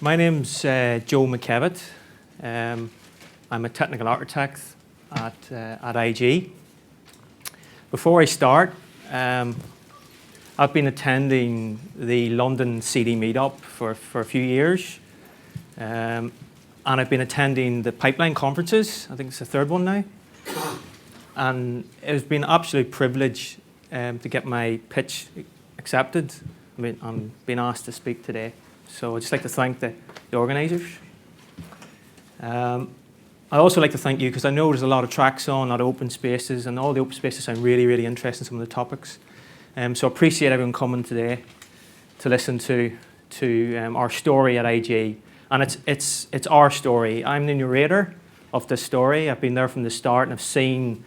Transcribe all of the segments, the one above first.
My name's Joe McKevitt. I'm a technical architect at IG. Before I start, I've been attending the London CD Meetup for a few years. And I've been attending the pipeline conferences. I think it's the third one now. And it's been an absolute privilege to get my pitch accepted. I mean, I'm being asked to speak today. So I'd just like to thank the organisers. I'd also like to thank you because I know there's a lot of tracks on, a lot of open spaces, and all the open spaces sound really, really interesting, some of the topics. So I appreciate everyone coming today to listen to our story at IG. And it's our story. I'm the narrator of this story. I've been there from the start and I've seen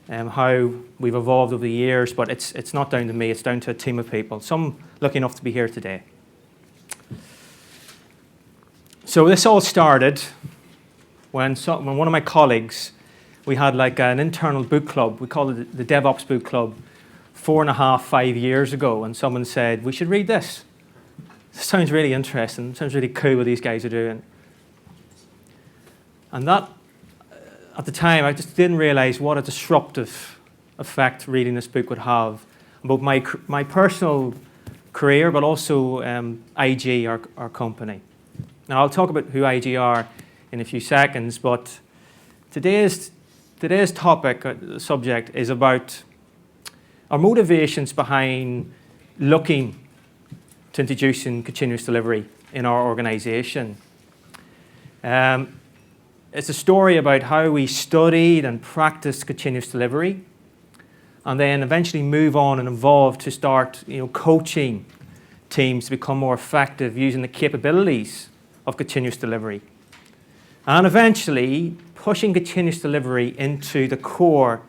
how we've evolved over the years, but it's not down to me, it's down to a team of people. Some lucky enough to be here today. So this all started when one of my colleagues, we had like an internal book club, we called it the DevOps book club, 4.5, 5 years ago, and someone said, we should read this. This sounds really interesting, sounds really cool what these guys are doing. And that, at the time, I just didn't realize what a disruptive effect reading this book would have about my personal career, but also IG, our company. Now, I'll talk about who IG are in a few seconds, but today's topic, subject, is about our motivations behind looking to introducing continuous delivery in our organization. It's a story about how we studied and practiced continuous delivery, and then eventually move on and evolve to start, coaching teams to become more effective using the capabilities of continuous delivery. And eventually pushing continuous delivery into the core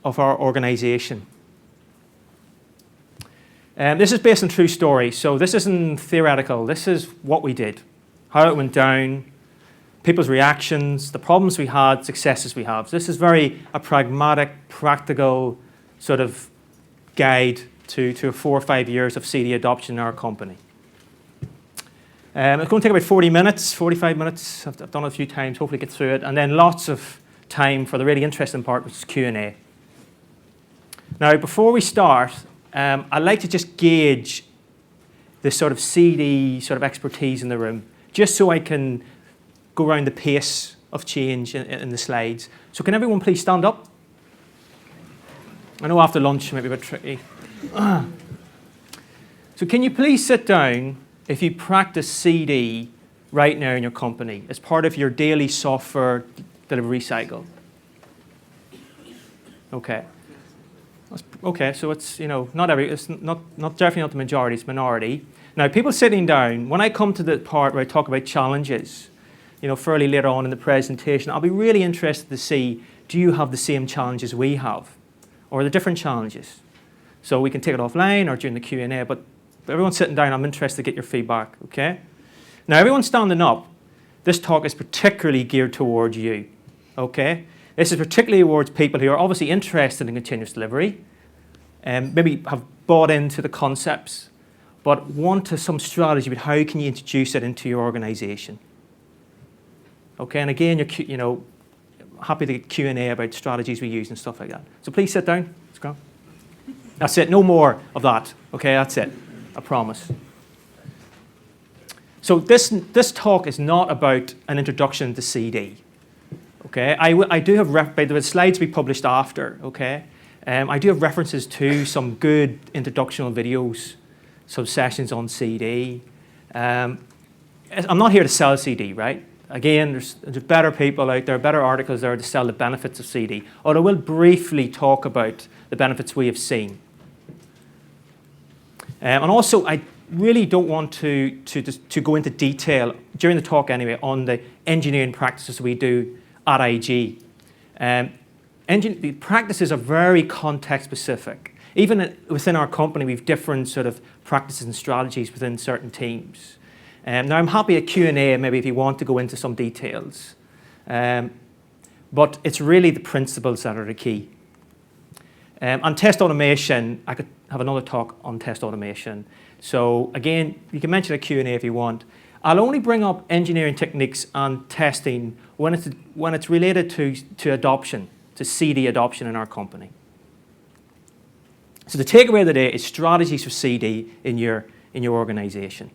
of our organization. This is based on true story, so this isn't theoretical. This is what we did, how it went down, people's reactions, the problems we had, successes we have. So this is very a pragmatic, practical sort of guide to 4 or 5 years of CD adoption in our company. It's going to take about 40 minutes, 45 minutes. I've done it a few times, hopefully get through it. And then lots of time for the really interesting part, which is Q&A. Now, before we start, I'd like to just gauge the sort of CD sort of expertise in the room, just so I can go around the pace of change in the slides. So can everyone please stand up? I know after lunch it might be a bit tricky. So can you please sit down if you practice CD right now in your company as part of your daily software delivery cycle? Okay. Okay, so it's, it's not definitely not the majority, it's minority. Now, people sitting down, when I come to the part where I talk about challenges, fairly later on in the presentation, I'll be really interested to see, do you have the same challenges we have? Or are there different challenges? So we can take it offline or during the Q&A, but everyone sitting down, I'm interested to get your feedback, okay? Now, everyone standing up, this talk is particularly geared towards you, okay? This is particularly towards people who are obviously interested in continuous delivery, and maybe have bought into the concepts, but want some strategy about how can you introduce it into your organization. Okay, and again, you're happy to get Q&A about strategies we use and stuff like that. So please sit down. Let's go. That's it. No more of that. Okay, that's it. I promise. So this talk is not about an introduction to CD. Okay, I do have by the slides we published after. Okay, I do have references to some good introductional videos, some sessions on CD. I'm not here to sell CD, right? Again, there's better people out there, better articles there to sell the benefits of CD. Although I will briefly talk about the benefits we have seen. And also, I really don't want to go into detail during the talk anyway on the engineering practices we do at IG. The practices are very context specific. Even within our company, we have different sort of practices and strategies within certain teams. Now, I'm happy at Q&A, maybe if you want to go into some details. But it's really the principles that are the key. On test automation, I could have another talk on test automation. So again, you can mention a Q&A if you want. I'll only bring up engineering techniques and testing when it's related to adoption, to CD adoption in our company. So the takeaway of the day is strategies for CD in your organization.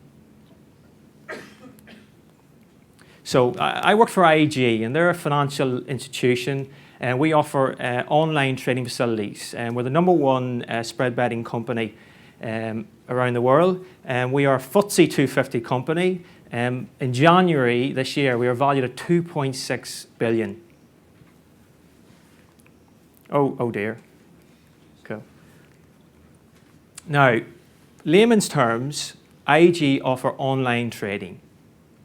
So I work for IAG, and they're a financial institution, and we offer online trading facilities. And we're the #1 spread betting company around the world. And we are a FTSE 250 company. In January this year, we were valued at 2.6 billion. Oh dear. Cool. Now, layman's terms, IAG offer online trading.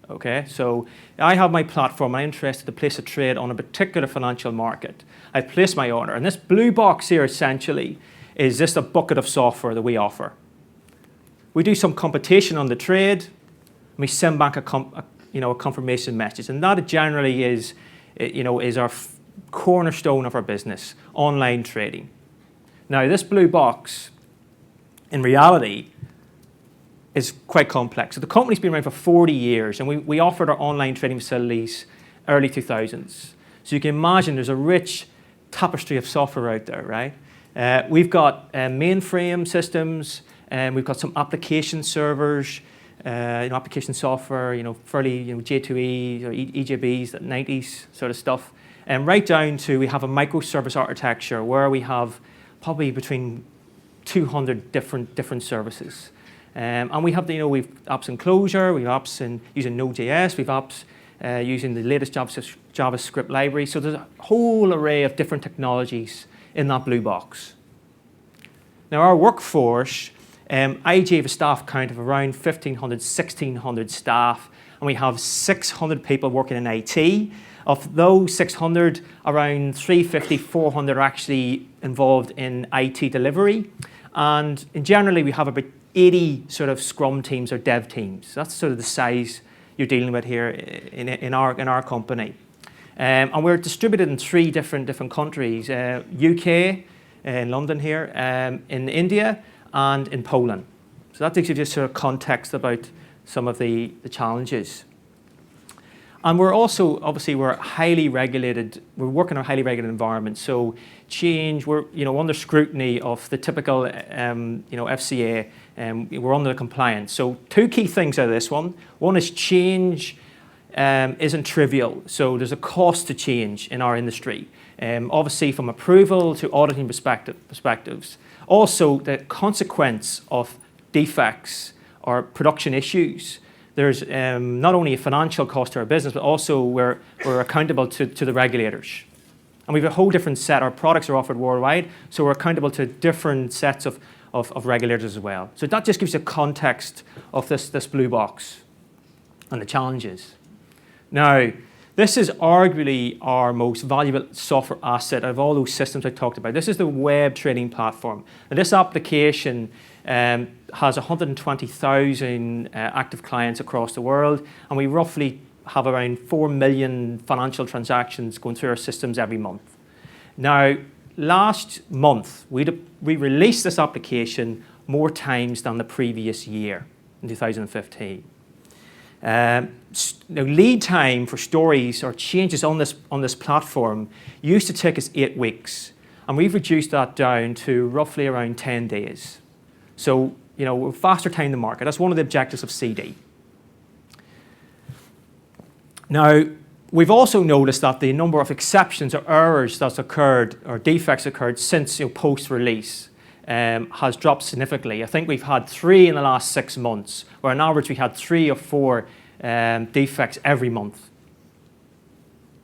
Okay, so I have my platform. I'm interested to place a trade on a particular financial market. I place my order, and this blue box here essentially is just a bucket of software that we offer. We do some computation on the trade, and we send back a confirmation message, and that generally is our cornerstone of our business, online trading. Now, this blue box, in reality, is quite complex. So the company's been around for 40 years, and we offered our online trading facilities early 2000s. So you can imagine there's a rich tapestry of software out there, right? We've got mainframe systems, and we've got some application servers, application software, fairly J2E or EJBs, that 90s sort of stuff, and right down to we have a microservice architecture where we have probably between 200 different services. And we have we've apps in Clojure, we've apps using Node.js, we've apps using the latest JavaScript library. So there's a whole array of different technologies in that blue box. Now our workforce, IAG have a staff count of around 1,500, 1,600 staff, and we have 600 people working in IT. Of those 600, around 350, 400 are actually involved in IT delivery. And generally, we have about 80 sort of scrum teams or dev teams. That's sort of the size you're dealing with here in our company. And we're distributed in 3 different countries, UK, in London here, in India, and in Poland. So that gives you just sort of context about some of the challenges. And we're also, obviously, we're highly regulated. We're working in a highly regulated environment. So change, we're under scrutiny of the typical FCA, and we're under the compliance. So 2 key things out of this one. One is change isn't trivial. So there's a cost to change in our industry. Obviously, from approval to auditing perspectives. Also, the consequence of defects or production issues. There's not only a financial cost to our business, but also we're accountable to the regulators. And we have a whole different set. Our products are offered worldwide, so we're accountable to different sets of regulators as well. So that just gives you context of this blue box and the challenges. Now, this is arguably our most valuable software asset out of all those systems I talked about. This is the web trading platform. And this application has 120,000 active clients across the world, and we roughly have around 4 million financial transactions going through our systems every month. Now, last month, we released this application more times than the previous year, in 2015. Now, lead time for stories or changes on this platform used to take us 8 weeks, and we've reduced that down to roughly around 10 days. So, we're faster time to market. That's one of the objectives of CD. Now, we've also noticed that the number of exceptions or errors that's occurred or defects occurred since post-release has dropped significantly. I think we've had 3 in the last 6 months, where on average we had 3 or 4 defects every month.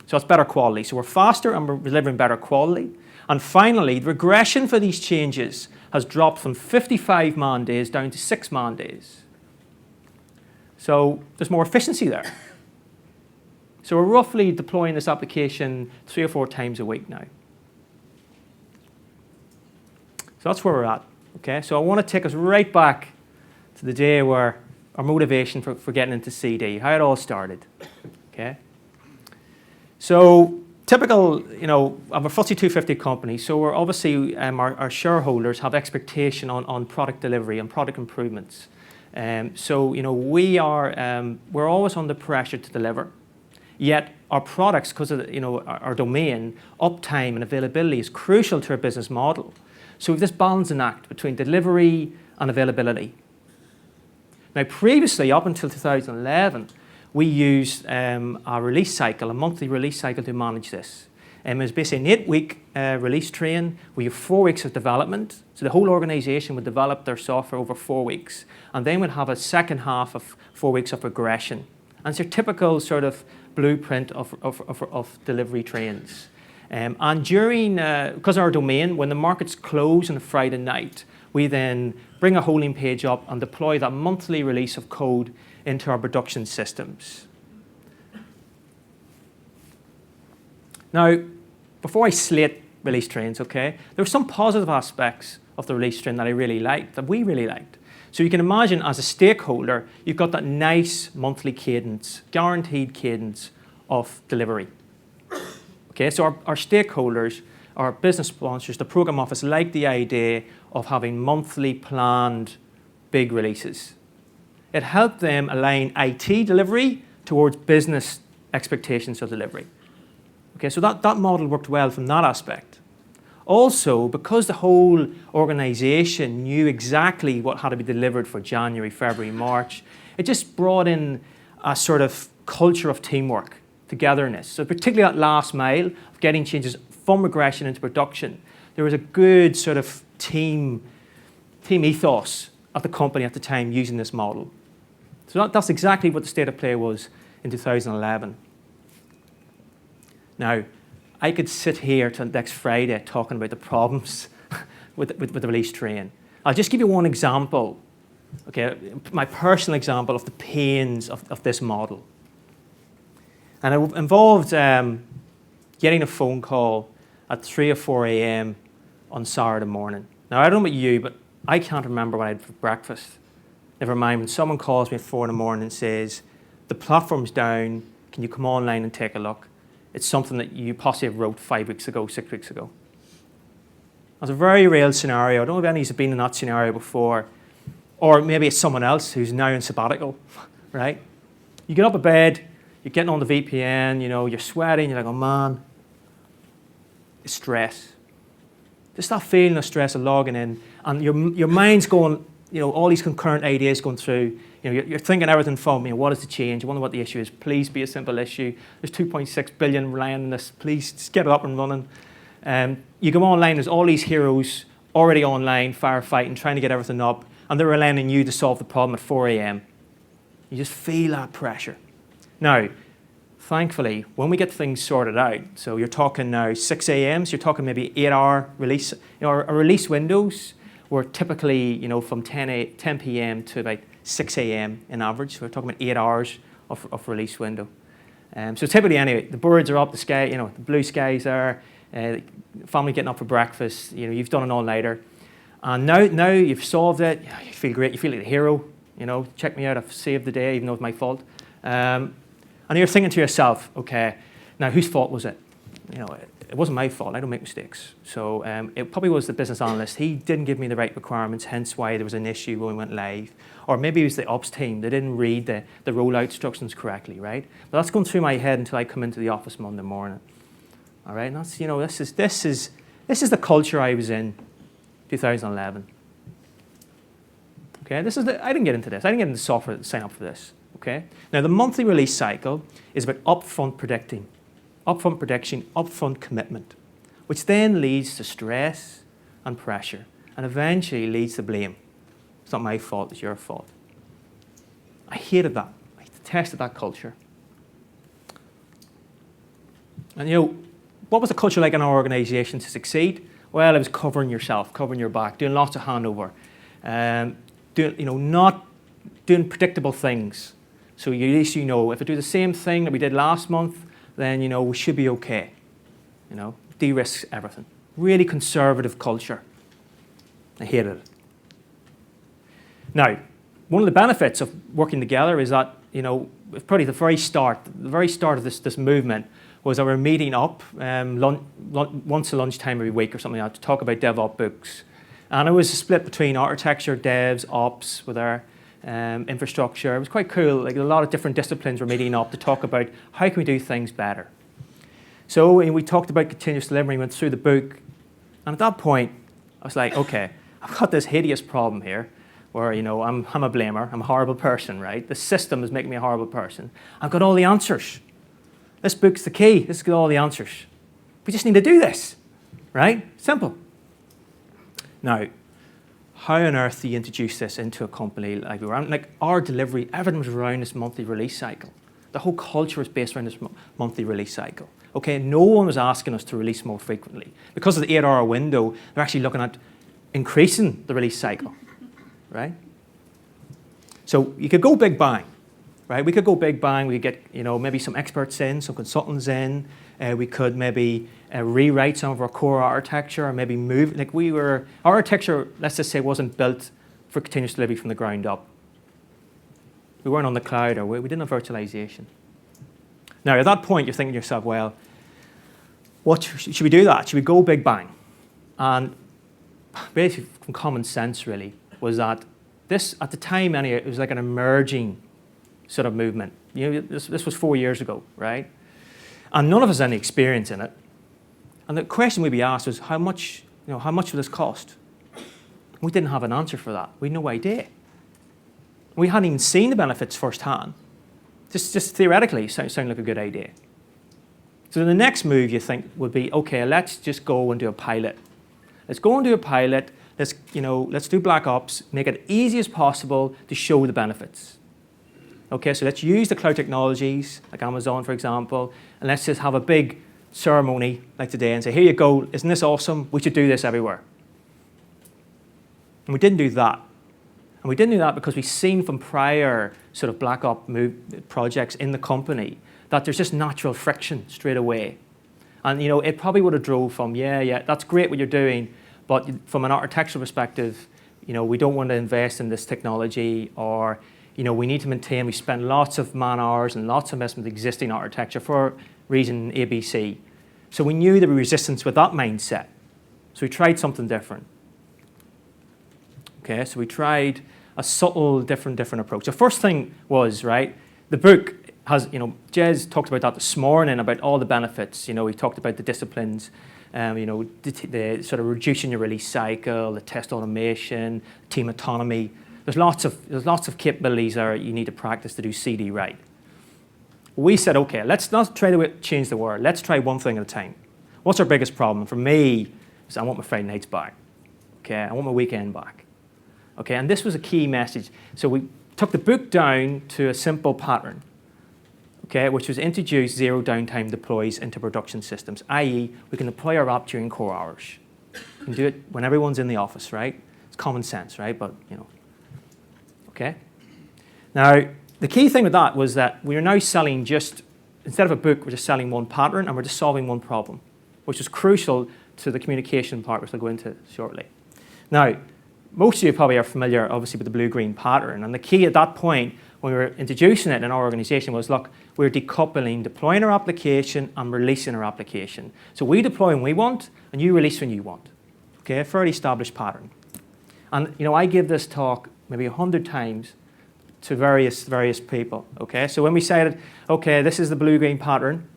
So that's better quality. So we're faster and we're delivering better quality. And finally, the regression for these changes has dropped from 55 man days down to 6 man days. So there's more efficiency there. So we're roughly deploying this application 3 or 4 times a week now. So that's where we're at. Okay, so I want to take us right back to the day where our motivation for getting into CD, how it all started. Okay, so typical, of a FTSE 250 company. So we're obviously our shareholders have expectation on product delivery and product improvements. So we're always under pressure to deliver. Yet our products, because of our domain, uptime and availability is crucial to our business model. So we have this balancing act between delivery and availability. Now previously, up until 2011, we used a release cycle, a monthly release cycle to manage this. It was basically an 8-week release train. We have 4 weeks of development. So the whole organization would develop their software over 4 weeks. And then we'd have a second half of 4 weeks of regression. And it's your typical sort of blueprint of delivery trains. And during, because of our domain, when the markets close on a Friday night, we then bring a holding page up and deploy that monthly release of code into our production systems. Now, before I slate release trains, okay, there were some positive aspects of the release train that I really liked, that we really liked. So you can imagine as a stakeholder, you've got that nice monthly cadence, guaranteed cadence of delivery. Okay, so our stakeholders, our business sponsors, the program office like the idea of having monthly planned big releases. It helped them align IT delivery towards business expectations of delivery. Okay, so that model worked well from that aspect. Also, because the whole organization knew exactly what had to be delivered for January, February, March, it just brought in a sort of culture of teamwork, togetherness. So particularly that last mile of getting changes from regression into production, there was a good sort of team ethos at the company at the time using this model. So that's exactly what the state of play was in 2011. Now, I could sit here till next Friday talking about the problems with the release train. I'll just give you one example, okay, my personal example of the pains of this model. And it involved getting a phone call at 3 or 4 a.m. on Saturday morning. Now, I don't know about you, but I can't remember what I had for breakfast. Never mind when someone calls me at 4 in the morning and says, the platform's down, can you come online and take a look? It's something that you possibly wrote 5 weeks ago, 6 weeks ago. That's a very real scenario. I don't know if anybody's been in that scenario before. Or maybe it's someone else who's now in sabbatical, right? You get up of bed, you're getting on the VPN, you're sweating, you're like, oh man, it's stress. Just that feeling of stress of logging in, and your mind's going, all these concurrent ideas going through. You're thinking everything from, what is the change? I wonder what the issue is. Please be a simple issue. There's 2.6 billion relying on this. Please just get it up and running. You go online, there's all these heroes already online, firefighting, trying to get everything up, and they're relying on you to solve the problem at 4 a.m. You just feel that pressure. Now, thankfully, when we get things sorted out, so you're talking now 6 a.m., so you're talking maybe 8-hour release. Our release windows were typically, from 10 p.m. to about 6 a.m. in average. So we're talking about 8 hours of release window. So typically, anyway, the birds are up, the sky, the blue skies there, family getting up for breakfast. You've done an all-nighter, and now you've solved it. You feel great. You feel like a hero. Check me out. I've saved the day, even though it's my fault. And you're thinking to yourself, okay, now whose fault was it? It wasn't my fault. I don't make mistakes. So it probably was the business analyst. He didn't give me the right requirements, hence why there was an issue when we went live. Or maybe it was the ops team. They didn't read the rollout instructions correctly, right? But that's going through my head until I come into the office Monday morning. All right, and that's, this is the culture I was in 2011. Okay, I didn't get into this. I didn't get into software to sign up for this. Okay. Now the monthly release cycle is about upfront prediction, upfront commitment, which then leads to stress and pressure, and eventually leads to blame. It's not my fault, it's your fault. I hated that. I detested that culture. And what was the culture like in our organization to succeed? Well, it was covering yourself, covering your back, doing lots of handover, not doing predictable things. So at least if I do the same thing that we did last month, then we should be okay. De-risk everything. Really conservative culture. I hated it. Now, one of the benefits of working together is that probably the very start of this movement was that we're meeting up once at lunchtime every week or something like that to talk about DevOps books. And it was split between architecture, devs, ops were there. infrastructure. It was quite cool. Like a lot of different disciplines were meeting up to talk about how can we do things better. So we talked about continuous delivery, went through the book, and at that point, I was like, okay, I've got this hideous problem here where, I'm a blamer, I'm a horrible person, right? The system is making me a horrible person. I've got all the answers. This book's the key. This has got all the answers. We just need to do this, right? Simple. Now, how on earth do you introduce this into a company like we were? Like our delivery, everything was around this monthly release cycle. The whole culture was based around this monthly release cycle. Okay, no one was asking us to release more frequently. Because of the 8-hour window, they're actually looking at increasing the release cycle, right? So you could go big bang, right? We could go big bang. We could get, maybe some experts in, some consultants in. We could maybe rewrite some of our core architecture, or maybe move. Like our architecture, let's just say, wasn't built for continuous delivery from the ground up. We weren't on the cloud, or we didn't have virtualization. Now, at that point, you're thinking to yourself, well, what should we do that? Should we go big bang? And basically, from common sense, really, was that this, at the time, anyway, it was like an emerging sort of movement. This was 4 years ago, right? And none of us had any experience in it. And the question we'd be asked was, how much will this cost? We didn't have an answer for that. We had no idea. We hadn't even seen the benefits firsthand. Just theoretically, sound like a good idea. So the next move you think would be, okay, let's just go and do a pilot. Let's go and do a pilot. Let's do black ops, make it easy as possible to show the benefits. Okay, so let's use the cloud technologies, like Amazon, for example, and let's just have a big ceremony like today and say, here you go, isn't this awesome? We should do this everywhere. And we didn't do that. And we didn't do that because we've seen from prior sort of black op projects in the company that there's just natural friction straight away. And it probably would have drove from, yeah, that's great what you're doing, but from an architectural perspective, we don't want to invest in this technology, or we need to maintain, we spend lots of man hours and lots of investment in existing architecture for reason ABC. So we knew there was resistance with that mindset. So we tried something different. Okay, so we tried a subtle, different approach. The first thing was, right, the book has, Jez talked about that this morning, about all the benefits. He talked about the disciplines, the sort of reducing your release cycle, the test automation, team autonomy. There's lots of capabilities that you need to practice to do CD right. We said, okay, let's not try to change the world. Let's try one thing at a time. What's our biggest problem? For me, is I want my Friday nights back. Okay, I want my weekend back. Okay, and this was a key message. So we took the book down to a simple pattern, okay, which was introduce zero downtime deploys into production systems, i.e. we can deploy our app during core hours. We can do it when everyone's in the office, right? It's common sense, right? But, okay. Now, the key thing with that was that we are now selling instead of a book, we're just selling one pattern, and we're just solving one problem, which is crucial to the communication part, which I'll go into shortly. Now, most of you probably are familiar, obviously, with the blue-green pattern. And the key at that point, when we were introducing it in our organization, was, look, we're decoupling deploying our application and releasing our application. So we deploy when we want, and you release when you want. Okay, a fairly established pattern. And, I give this talk maybe 100 times to various people. Okay, so when we said, okay, this is the blue-green pattern,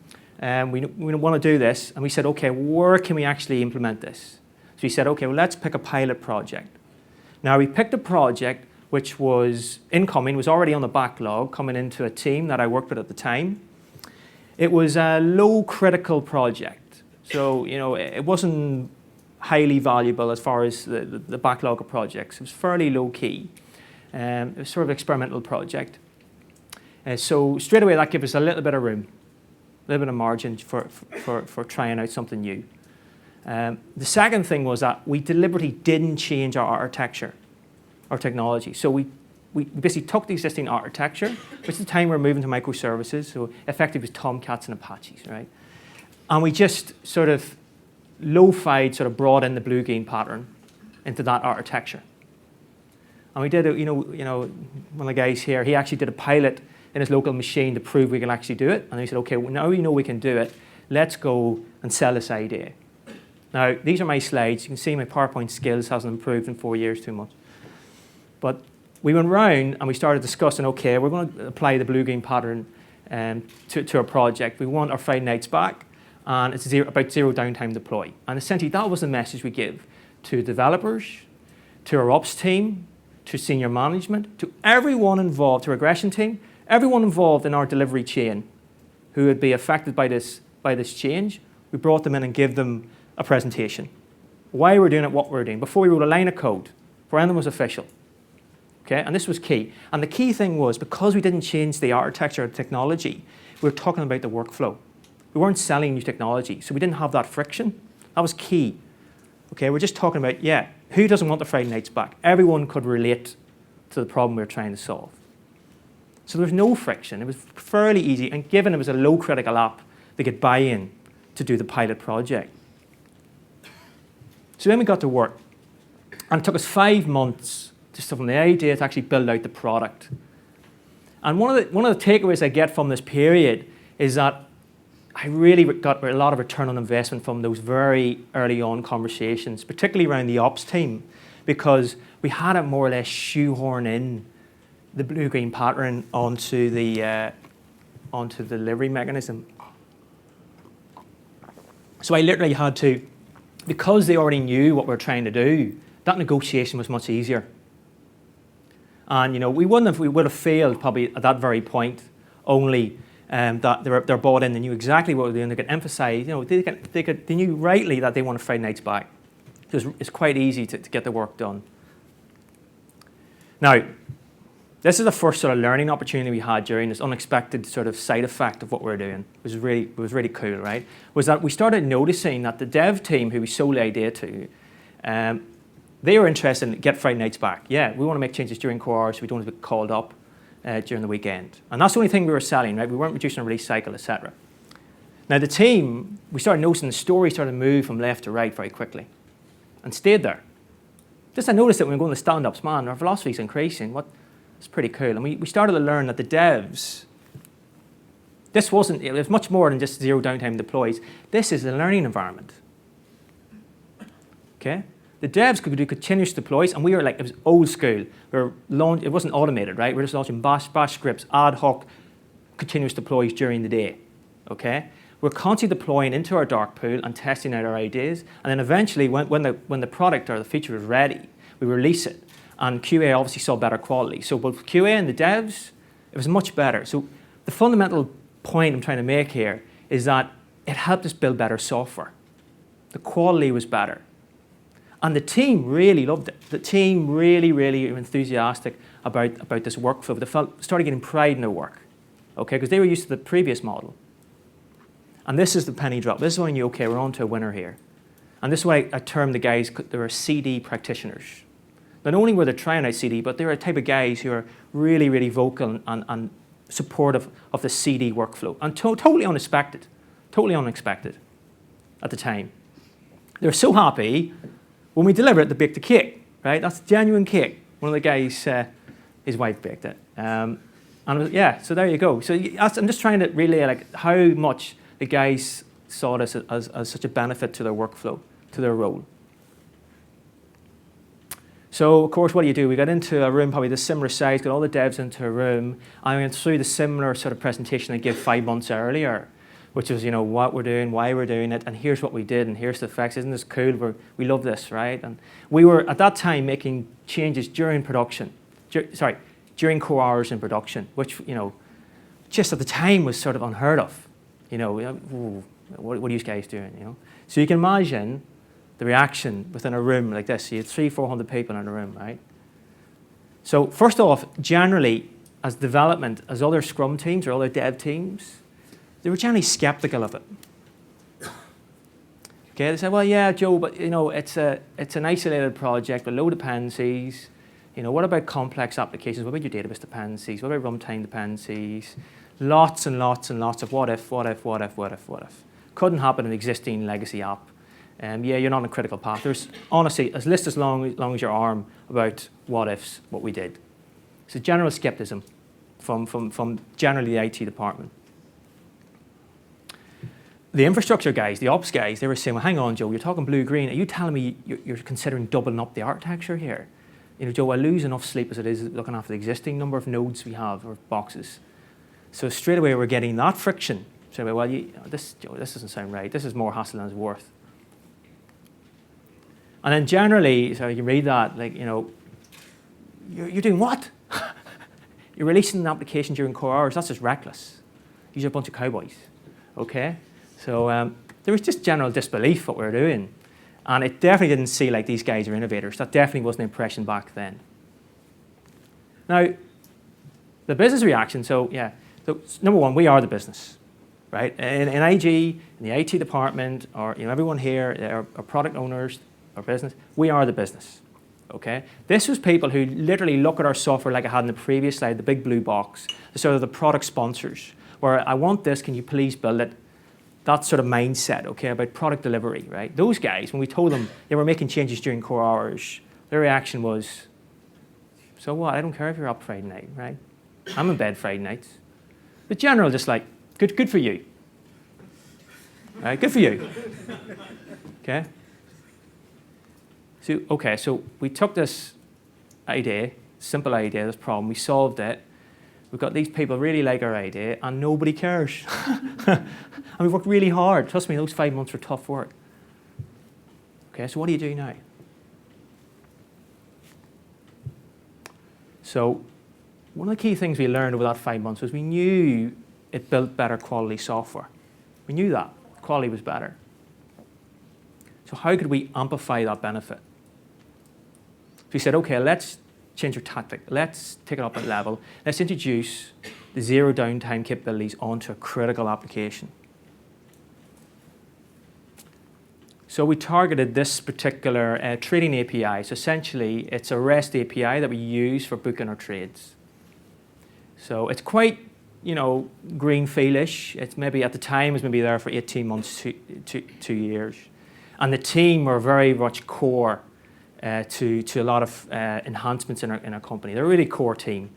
we want to do this, and we said, okay, where can we actually implement this? So we said, okay, well, let's pick a pilot project. Now, we picked a project which was incoming, was already on the backlog, coming into a team that I worked with at the time. It was a low critical project. So, it wasn't highly valuable as far as the backlog of projects. It was fairly low key. It was sort of an experimental project. So straight away, that gave us a little bit of room, a little bit of margin for trying out something new. The second thing was that we deliberately didn't change our architecture, our technology. So we basically took the existing architecture, which at the time we were moving to microservices, so effectively it was Tomcats and Apaches, right? And we just sort of lo-fied, sort of brought in the blue-green pattern into that architecture. And we did it, one of the guys here, he actually did a pilot in his local machine to prove we can actually do it. And he said, okay, well, now we know we can do it, let's go and sell this idea. Now, these are my slides. You can see my PowerPoint skills hasn't improved in 4 years too much. But we went round and we started discussing, okay, we're going to apply the blue-green pattern to our project. We want our Friday nights back, and it's about zero downtime deploy. And essentially, that was the message we give to developers, to our ops team, to senior management, to everyone involved, to our regression team, everyone involved in our delivery chain who would be affected by this change. We brought them in and gave them a presentation. Why we're doing it, what we're doing, before we wrote a line of code, before anything was official. Okay? And this was key. And the key thing was, because we didn't change the architecture or the technology, we were talking about the workflow. We weren't selling new technology, so we didn't have that friction. That was key. Okay, we're just talking about, yeah, who doesn't want the Friday nights back? Everyone could relate to the problem we were trying to solve. So there was no friction. It was fairly easy, and given it was a low critical app, they could buy in to do the pilot project. So then we got to work, and it took us 5 months just from the idea to actually build out the product. And one of the takeaways I get from this period is that I really got a lot of return on investment from those very early on conversations, particularly around the ops team, because we had to more or less shoehorn in the blue-green pattern onto the delivery mechanism. So I literally had to, because they already knew what we were trying to do, that negotiation was much easier. And we would have failed probably at that very point, only that they're bought in, they knew exactly what we were doing. They could emphasize, they knew rightly that they wanted Friday nights back. It's quite easy to get the work done. Now, this is the first sort of learning opportunity we had during this unexpected sort of side effect of what we were doing. It was really cool, right? Was that we started noticing that the dev team who we sold the idea to, they were interested in get Friday nights back. Yeah, we want to make changes during core hours so we don't have to be called up during the weekend. And that's the only thing we were selling, right? We weren't reducing our release cycle, etc. Now the team, we started noticing the story started to move from left to right very quickly and stayed there. Just I noticed that when we were going to stand-ups, man, our velocity is increasing. It's pretty cool. And we started to learn that the devs, it was much more than just zero downtime deploys. This is a learning environment. Okay? The devs could do continuous deploys, and we were like, it was old school. It wasn't automated, right? We're just launching bash scripts, ad hoc, continuous deploys during the day. Okay? We're constantly deploying into our dark pool and testing out our ideas, and then eventually, when the product or the feature was ready, we release it. And QA obviously saw better quality. So both QA and the devs, it was much better. So the fundamental point I'm trying to make here is that it helped us build better software. The quality was better. And the team really loved it. The team really, really were enthusiastic about this workflow. They started getting pride in their work, okay? Because they were used to the previous model. And this is the penny drop. This is when you, okay, we're on to a winner here. And this is why I term the guys, they were CD practitioners. Not only were they trying out CD, but they were a type of guys who are really, really vocal and supportive of the CD workflow. And totally unexpected at the time. They were so happy when we delivered it, they baked the cake, right? That's genuine cake. One of the guys, his wife baked it. And it was, yeah, so there you go. So I'm just trying to relay like how much the guys saw this as such a benefit to their workflow, to their role. So, of course, what do? We got into a room probably the similar size, got all the devs into a room. I went through the similar sort of presentation I gave 5 months earlier, which was, what we're doing, why we're doing it, and here's what we did, and here's the effects. Isn't this cool? We love this, right? And we were, at that time, making changes during production. During core hours in production, which, just at the time was sort of unheard of. What are you guys doing, So you can imagine the reaction within a room like this. You had 300-400 people in a room, right? So first off, generally, as development, as other Scrum teams or other dev teams, they were generally skeptical of it. Okay, they said, well, yeah, Joe, but it's an isolated project with low dependencies. What about complex applications? What about your database dependencies? What about runtime dependencies? Lots and lots and lots of what if. Couldn't happen in an existing legacy app. Yeah, you're not on a critical path. There's honestly a list as long as your arm about what ifs, what we did. So general skepticism from generally the IT department. The infrastructure guys, the ops guys, they were saying, well, hang on, Joe, you're talking blue-green. Are you telling me you're considering doubling up the architecture here? Joe, I lose enough sleep as it is looking after the existing number of nodes we have, or boxes. So straight away we're getting that friction. Straight away, well, Joe, this doesn't sound right. This is more hassle than it's worth. And then generally, so you can read that, like, you're doing what? You're releasing an application during core hours. That's just reckless. These are a bunch of cowboys, okay? So there was just general disbelief what we were doing. And it definitely didn't see like these guys are innovators. That definitely wasn't the impression back then. Now, the business reaction, so number one, we are the business, right? In IG, in the IT department, or everyone here, are product owners, or business, we are the business, okay? This was people who literally look at our software like I had in the previous slide, the big blue box, sort of the product sponsors, where I want this, can you please build it? That sort of mindset, okay, about product delivery, right? Those guys, when we told them they were making changes during core hours, their reaction was, so what? I don't care if you're up Friday night, right? I'm in bed Friday nights. But general, just like, good for you. Right, good for you. Okay? So we took this idea, simple idea, this problem, we solved it. We've got these people really like our idea, and nobody cares. And we've worked really hard. Trust me, those 5 months were tough work. Okay, so what do you do now? So one of the key things we learned over that 5 months was we knew it built better quality software. We knew that. Quality was better. So how could we amplify that benefit? So we said, okay, let's change our tactic. Let's take it up a level. Let's introduce the zero downtime capabilities onto a critical application. So we targeted this particular trading API. So essentially, it's a REST API that we use for booking our trades. So it's quite, greenfield-ish. It's maybe at the time it was maybe there for 18 months to 2 years, and the team were very much core to a lot of enhancements in our company. They're a really core team.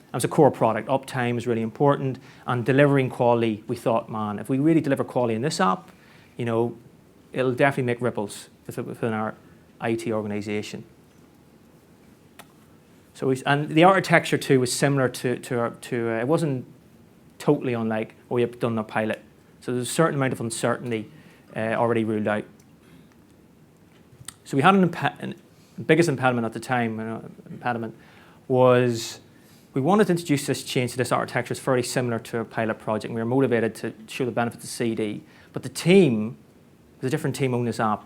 It was a core product. Uptime is really important, and delivering quality. We thought, man, if we really deliver quality in this app, it'll definitely make ripples within our IT organization. And the architecture too was similar to it wasn't totally unlike what we had done in our pilot. So there's a certain amount of uncertainty already ruled out. So we had the biggest impediment at the time. Impediment was we wanted to introduce this change to this architecture. It's fairly similar to a pilot project. We were motivated to show the benefits of CD, but the team was a different team on this app,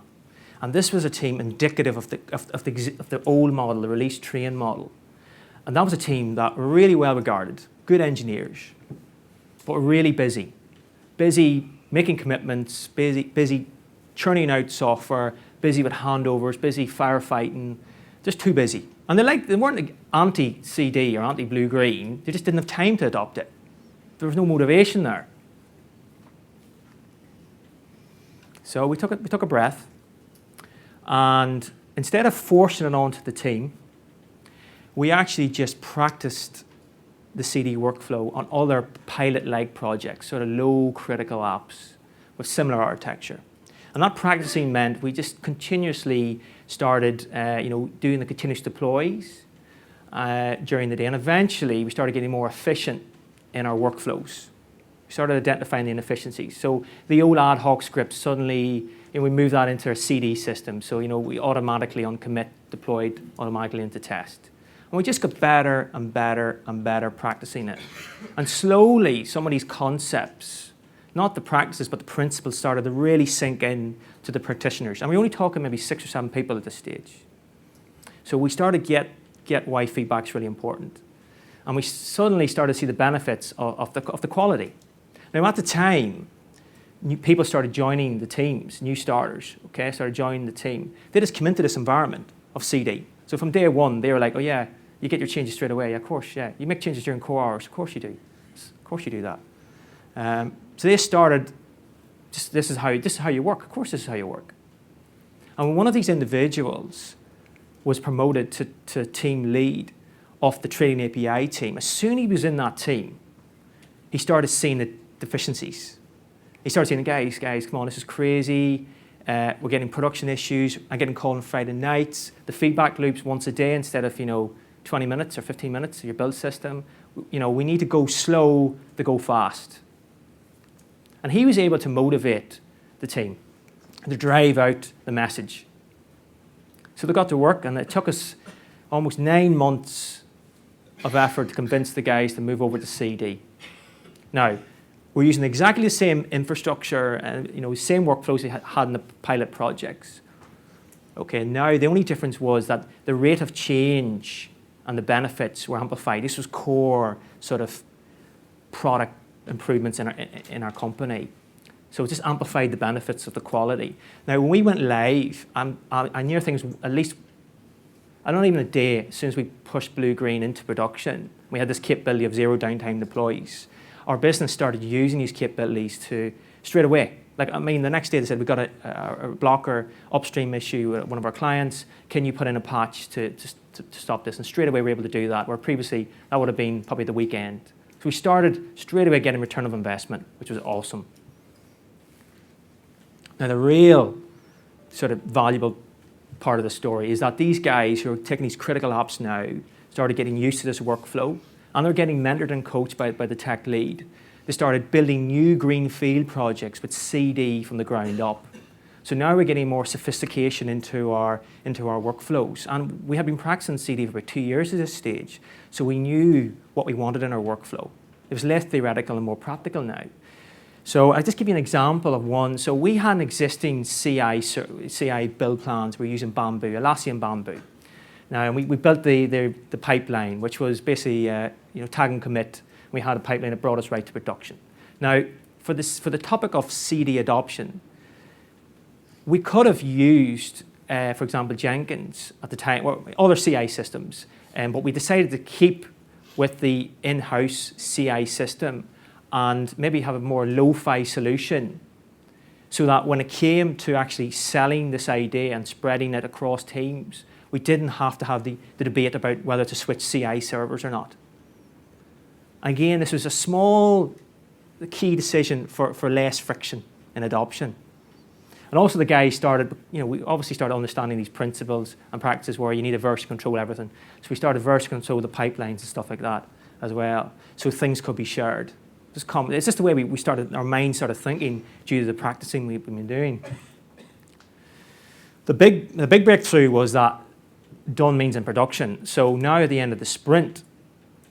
and this was a team indicative of the old model, the release train model. And that was a team that were really well regarded, good engineers, but were really busy making commitments, busy churning out software, busy with handovers, busy firefighting, just too busy. And they weren't anti-CD or anti-blue-green, they just didn't have time to adopt it. There was no motivation there. So we took a breath, and instead of forcing it onto the team, we actually just practiced the CD workflow on other pilot-like projects, sort of low critical apps with similar architecture. And that practicing meant we just continuously started doing the continuous deploys during the day. And eventually, we started getting more efficient in our workflows. We started identifying the inefficiencies. So the old ad hoc scripts, suddenly we moved that into a CD system. So we automatically on commit deployed automatically into test. And we just got better and better and better practicing it. And slowly, some of these concepts, not the practices, but the principles started to really sink in to the practitioners. And we're only talking maybe 6 or 7 people at this stage. So we started to get why feedback's really important. And we suddenly started to see the benefits of the quality. Now, at the time, people started joining the teams, new starters, okay, started joining the team. They just come into this environment of CD. So from day one, they were like, oh yeah, you get your changes straight away. Of course, yeah. You make changes during core hours. Of course you do. Of course you do that. So they started, this is how you work. Of course this is how you work. And one of these individuals was promoted to team lead of the trading API team. As soon as he was in that team, he started seeing the deficiencies. He started saying, guys, come on, this is crazy. We're getting production issues. I'm getting called on Friday nights. The feedback loops once a day instead of 20 minutes or 15 minutes of your build system. We need to go slow to go fast. And he was able to motivate the team to drive out the message. So they got to work, and it took us almost 9 months of effort to convince the guys to move over to CD. Now, we're using exactly the same infrastructure and same workflows we had in the pilot projects. Okay, now the only difference was that the rate of change and the benefits were amplified. This was core sort of product improvements in our company. So it just amplified the benefits of the quality. Now, when we went live, I knew things at least, not even a day, as soon as we pushed blue-green into production, we had this capability of 0 downtime deploys. Our business started using these capabilities to straight away. The next day they said, we've got a blocker upstream issue at one of our clients. Can you put in a patch to stop this? And straight away we were able to do that, where previously that would have been probably the weekend. So we started straight away getting return of investment, which was awesome. Now the real sort of valuable part of the story is that these guys who are taking these critical apps now started getting used to this workflow, and they're getting mentored and coached by the tech lead. They started building new greenfield projects with CD from the ground up. So now we're getting more sophistication into our workflows. And we have been practicing CD for about 2 years at this stage. So we knew what we wanted in our workflow. It was less theoretical and more practical now. So I'll just give you an example of one. So we had an existing CI build plans. We're using Bamboo, Atlassian Bamboo. Now, we built the pipeline, which was basically tag and commit. We had a pipeline that brought us right to production. Now, for the topic of CD adoption, we could have used, for example, Jenkins at the time, or other CI systems, but we decided to keep with the in-house CI system and maybe have a more lo-fi solution, so that when it came to actually selling this idea and spreading it across teams, we didn't have to have the debate about whether to switch CI servers or not. Again, this was a small key decision for less friction in adoption. And also the guys started, we obviously started understanding these principles and practices where you need to version control everything. So we started version control the pipelines and stuff like that as well, so things could be shared. It's just the way we started, our minds started thinking due to the practicing we've been doing. The big breakthrough was that done means in production. So now at the end of the sprint,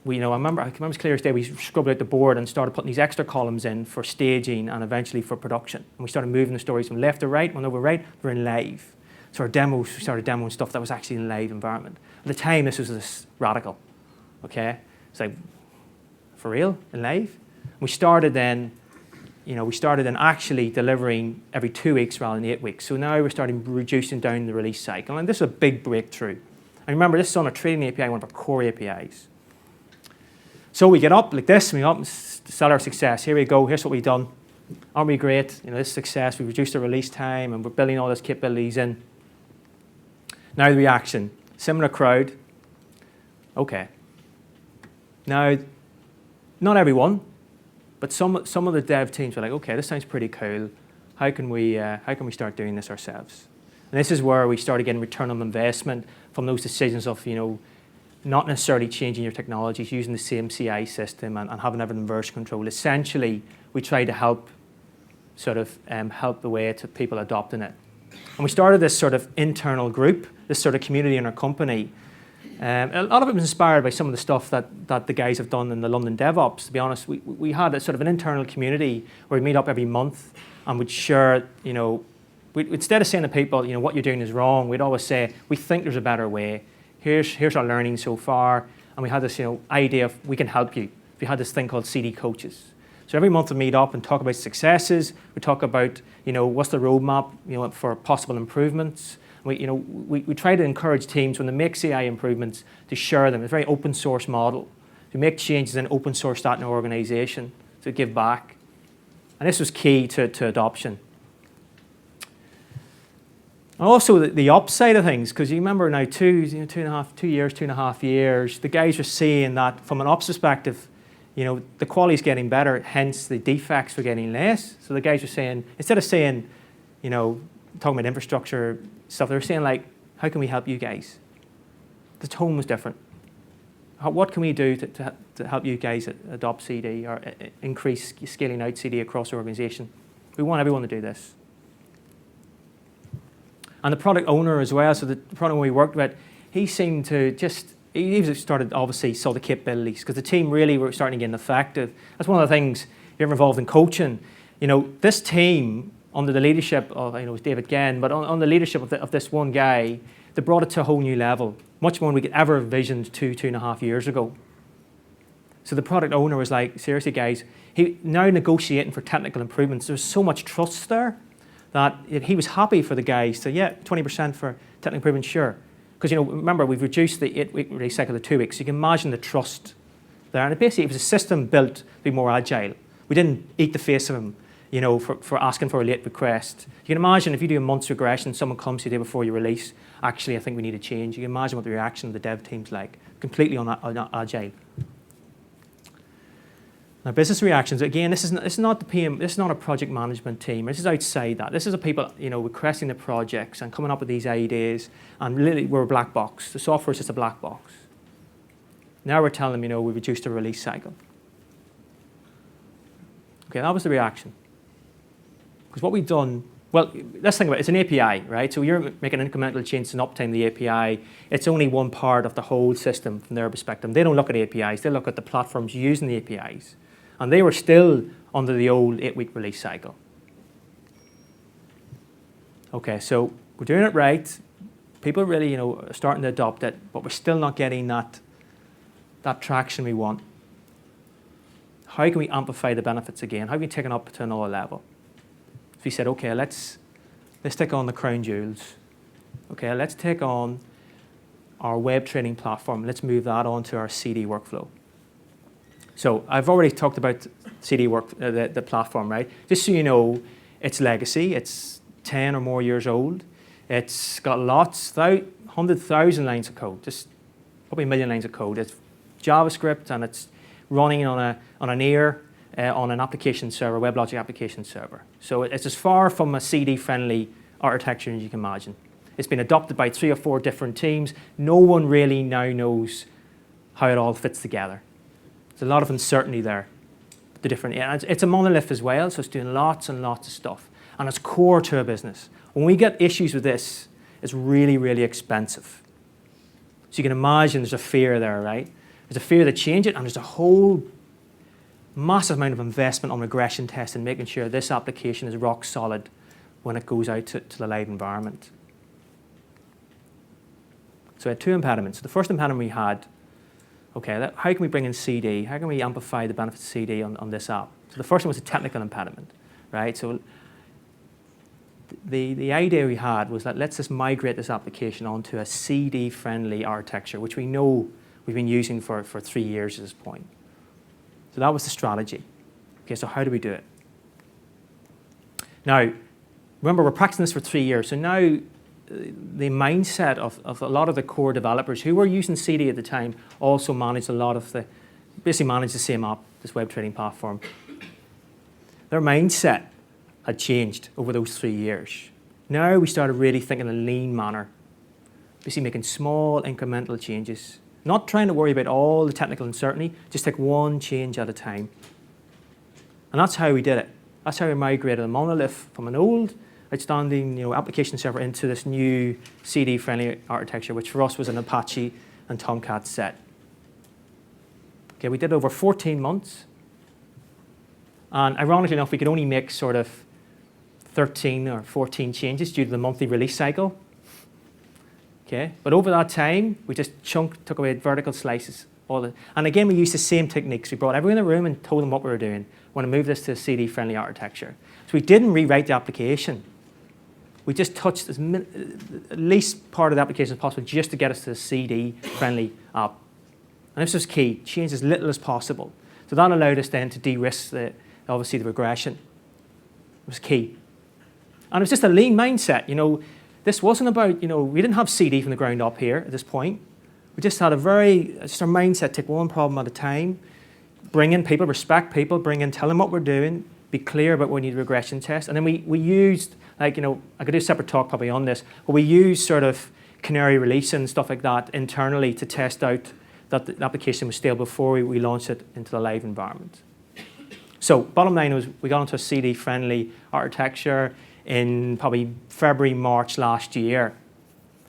I remember as clear as day, we scrubbed out the board and started putting these extra columns in for staging and eventually for production. And we started moving the stories from left to right. When they were right, we're in live. So our demos, we started demoing stuff that was actually in a live environment. At the time, this was this radical. Okay, it's like, for real, in live? We started then actually delivering every 2 weeks rather than 8 weeks. So now we're starting reducing down the release cycle. And this is a big breakthrough. And remember, this is on a trading API, one of our core APIs. So we get up like this, and we up and sell our success. Here we go, here's what we've done. Aren't we great? This success, we've reduced the release time, and we're building all these capabilities in. Now the reaction. Similar crowd. Okay. Now, not everyone, but some of the dev teams were like, okay, this sounds pretty cool. How can we start doing this ourselves? And this is where we started getting return on investment from those decisions of, not necessarily changing your technologies, using the same CI system and having everything version control. Essentially, we tried to help the way to people adopting it. And we started this sort of internal group, this sort of community in our company. A lot of it was inspired by some of the stuff that the guys have done in the London DevOps. To be honest, we had a sort of an internal community where we meet up every month and we'd share, instead of saying to people, what you're doing is wrong, we'd always say, we think there's a better way. Here's our learning so far. And we had this, idea of we can help you. We had this thing called CD coaches. So every month we meet up and talk about successes. We talk about, what's the roadmap, for possible improvements. We try to encourage teams when they make CI improvements to share them. It's a very open source model. To make changes and open source that in an organization, to give back. And this was key to adoption. And also the upside of things, because you remember now 2.5 years, the guys are seeing that from an ops perspective, the quality is getting better, hence the defects were getting less. So the guys are saying, instead of saying, talking about infrastructure stuff, they were saying like, how can we help you guys? The tone was different. What can we do to help you guys adopt CD or increase scaling out CD across the organization? We want everyone to do this. And the product owner as well, so the product owner we worked with, he seemed to just, he started, obviously, saw the capabilities, because the team really were starting to get effective. That's one of the things, if you're ever involved in coaching, this team, under the leadership of, it was David Genn, but on the leadership of this one guy, they brought it to a whole new level, much more than we could ever have envisioned 2.5 years ago. So the product owner was like, seriously guys, he now negotiating for technical improvements. There's so much trust there that he was happy for the guys to, 20% for technical improvement, sure. Because remember, we've reduced the 8-week release cycle to 2 weeks. So you can imagine the trust there. And basically, it was a system built to be more agile. We didn't eat the face of him, for asking for a late request. You can imagine if you do a month's regression, someone comes to you the day before you release, actually, I think we need a change. You can imagine what the reaction of the dev team's like, completely on agile. Now, business reactions, again, this is not the PM, this is not a project management team. This is outside that. This is a people, requesting the projects and coming up with these ideas, and literally we're a black box. The software is just a black box. Now we're telling them, we reduced the release cycle. Okay, that was the reaction. Because what we've done, well, let's think about it. It's an API, right? So you're making incremental changes in uptime of the API. It's only one part of the whole system from their perspective. They don't look at APIs. They look at the platforms using the APIs. And they were still under the old 8-week release cycle. Okay, so we're doing it right. People really, are starting to adopt it, but we're still not getting that traction we want. How can we amplify the benefits again? How can we take it up to another level? If we said, okay, let's take on the crown jewels. Okay, let's take on our web training platform. Let's move that onto our CD workflow. So I've already talked about CD the platform, right? Just so you know, it's legacy. It's 10 or more years old. It's got 100,000 lines of code, just probably 1 million lines of code. It's JavaScript, and it's running on an ear on an application server, WebLogic application server. So it's as far from a CD-friendly architecture as you can imagine. It's been adopted by 3 or 4 different teams. No one really now knows how it all fits together. There's a lot of uncertainty there. It's a monolith as well, so it's doing lots and lots of stuff. And it's core to a business. When we get issues with this, it's really, really expensive. So you can imagine there's a fear there, right? There's a fear to change it, and there's a whole massive amount of investment on regression testing, making sure this application is rock solid when it goes out to the live environment. So we had 2 impediments. The first impediment we had, okay, how can we bring in CD? How can we amplify the benefits of CD on this app? So the first one was a technical impediment, right? So the idea we had was that let's just migrate this application onto a CD-friendly architecture, which we know we've been using for 3 years at this point. So that was the strategy. Okay, so how do we do it? Now, remember, we're practicing this for 3 years. So now the mindset of a lot of the core developers who were using CD at the time also managed basically managed the same app, this web trading platform. Their mindset had changed over those 3 years. Now we started really thinking in a lean manner, basically making small incremental changes, not trying to worry about all the technical uncertainty, just take one change at a time. And that's how we did it. That's how we migrated a monolith from an old outstanding application server into this new CD-friendly architecture, which for us was an Apache and Tomcat set. Okay, we did it over 14 months. And ironically enough, we could only make sort of 13 or 14 changes due to the monthly release cycle. Okay, but over that time, we just took away vertical slices. And again, we used the same techniques. We brought everyone in the room and told them what we were doing. We want to move this to a CD-friendly architecture. So we didn't rewrite the application. We just touched as least part of the application as possible just to get us to a CD-friendly app. And this was key, change as little as possible. So that allowed us then to de-risk, obviously, the regression. It was key. And it was just a lean mindset. This wasn't about, we didn't have CD from the ground up here at this point. We just had just our mindset, take one problem at a time, bring in people, respect people, tell them what we're doing, be clear about when you need regression tests. And then we used, like, I could do a separate talk probably on this, but we used sort of canary release and stuff like that internally to test out that the application was stable before we launched it into the live environment. So bottom line was we got into a CD-friendly architecture in probably February, March last year.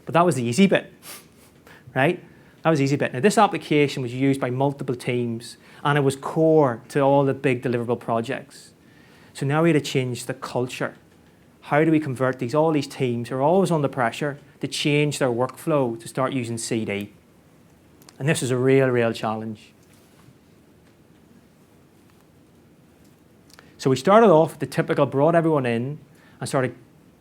But that was the easy bit, right? That was the easy bit. Now, this application was used by multiple teams, and it was core to all the big deliverable projects. So now we had to change the culture. How do we convert all these teams who are always under pressure to change their workflow to start using CD? And this is a real challenge. So we started off with the typical, brought everyone in and started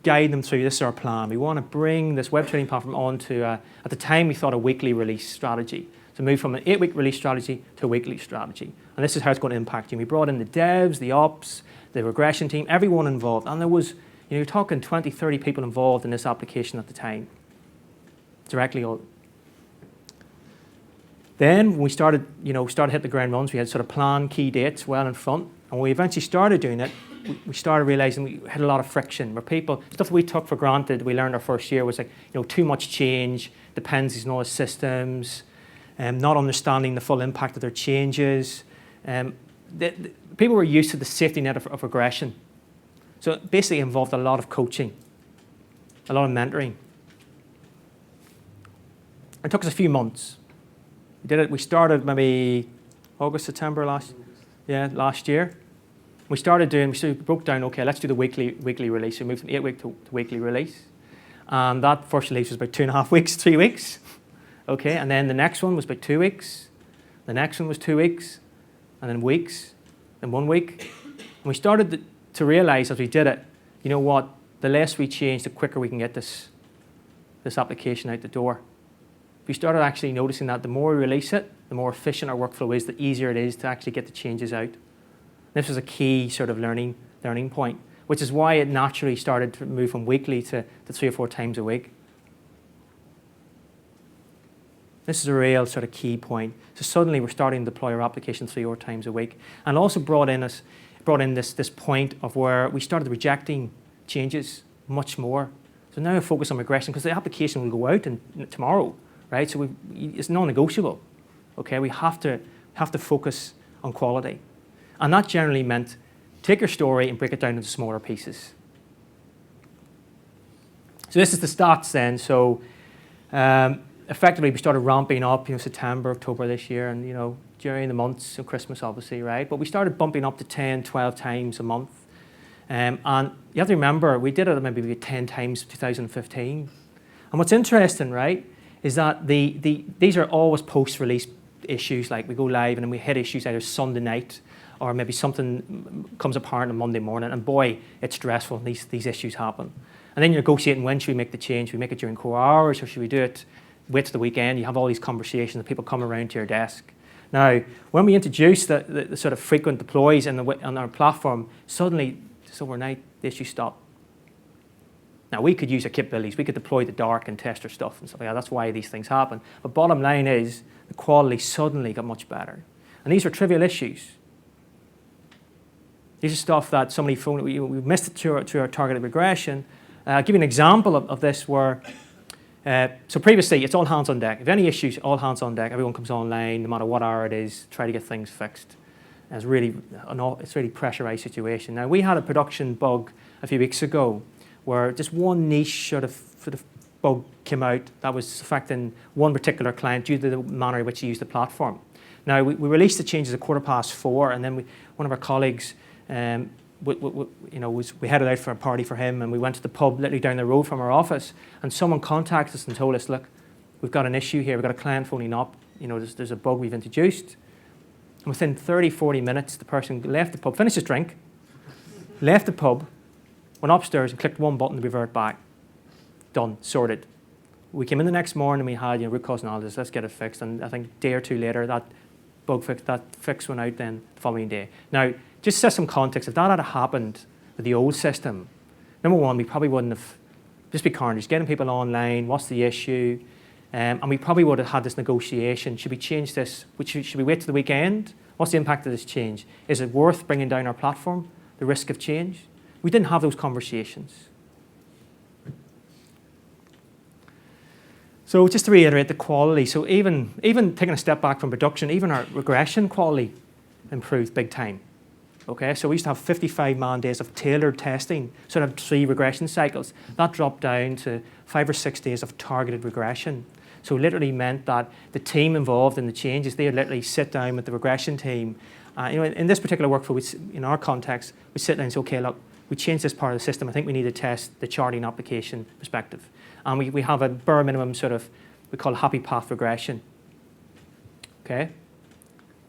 guiding them through, this is our plan. We want to bring this web training platform onto, at the time we thought a weekly release strategy. So move from an 8-week release strategy to a weekly strategy. And this is how it's going to impact you. We brought in the devs, the ops, the regression team, everyone involved. And there was, you're talking 20, 30 people involved in this application at the time. Directly all. Then when we started hit the ground runs, we had sort of planned key dates well in front. And when we eventually started doing it, we started realizing we had a lot of friction where people, stuff that we took for granted, we learned our first year was like, too much change, dependencies on all the systems, not understanding the full impact of their changes. People were used to the safety net of regression. So it basically involved a lot of coaching, a lot of mentoring. It took us a few months. We started maybe August, September last year. We broke down, okay, let's do the weekly release. We moved from 8-week to weekly release. And that first release was about 2.5 weeks, 3 weeks. Okay, and then the next one was about 2 weeks. The next one was 2 weeks, and then weeks, and 1 week. And we started to realize as we did it, you know what, the less we change, the quicker we can get this application out the door. We started actually noticing that the more we release it, the more efficient our workflow is, the easier it is to actually get the changes out. This was a key sort of learning point, which is why it naturally started to move from weekly to 3 or 4 times a week. This is a real sort of key point. So suddenly we're starting to deploy our application 3 or 4 times a week, and also brought in this point of where we started rejecting changes much more. So now we focus on regression because the application will go out tomorrow, right? So it's non-negotiable. Okay, we have to focus on quality. And that generally meant take your story and break it down into smaller pieces. So this is the stats then. So effectively we started ramping up, September, October this year, and during the months of Christmas obviously, right? But we started bumping up to 10, 12 times a month. And you have to remember, we did it maybe 10 times in 2015. And what's interesting, right, is that these are always post-release issues, like we go live and then we hit issues either Sunday night or maybe something comes apart on Monday morning, and boy, it's stressful, these issues happen. And then you're negotiating, when should we make the change? Should we make it during core hours, or should we do it, wait till the weekend? You have all these conversations, and people come around to your desk. Now, when we introduce the sort of frequent deploys on our platform, suddenly, just overnight, the issues stop. Now, we could use our capabilities. We could deploy the dark and test our stuff and stuff like that. That's why these things happen. But bottom line is, the quality suddenly got much better. And these are trivial issues. These are stuff that somebody phoned, we missed it through our targeted regression. I'll give you an example of this where, so previously, it's all hands on deck. If any issues, all hands on deck. Everyone comes online, no matter what hour it is, try to get things fixed. And it's really pressurized situation. Now, we had a production bug a few weeks ago where just one niche sort of bug came out that was affecting one particular client due to the manner in which he used the platform. Now, we released the changes at 4:15, and then one of our colleagues, we headed out for a party for him, and we went to the pub literally down the road from our office, and someone contacted us and told us, look, we've got an issue here, we've got a client phoning up, there's a bug we've introduced. And within 30, 40 minutes, the person left the pub, finished his drink, left the pub, went upstairs and clicked one button to revert back. Done, sorted. We came in the next morning and we had root cause analysis, let's get it fixed, and I think a day or two later, that fix went out then the following day. Now, just to set some context, if that had happened with the old system, number one, we probably wouldn't have, just be carnage, getting people online, what's the issue, and we probably would have had this negotiation. Should we change this? Should we wait till the weekend? What's the impact of this change? Is it worth bringing down our platform the risk of change. We didn't have those conversations. So just to reiterate the quality, so even taking a step back from production, even our regression quality improved big time. Okay, so we used to have 55 man days of tailored testing, sort of 3 regression cycles. That dropped down to 5 or 6 days of targeted regression. So literally meant that the team involved in the changes, they would literally sit down with the regression team. In this particular workflow, in our context, we sit down and say, okay, look, we changed this part of the system. I think we need to test the charting application perspective. And we have a bare minimum sort of, we call happy path regression. Okay?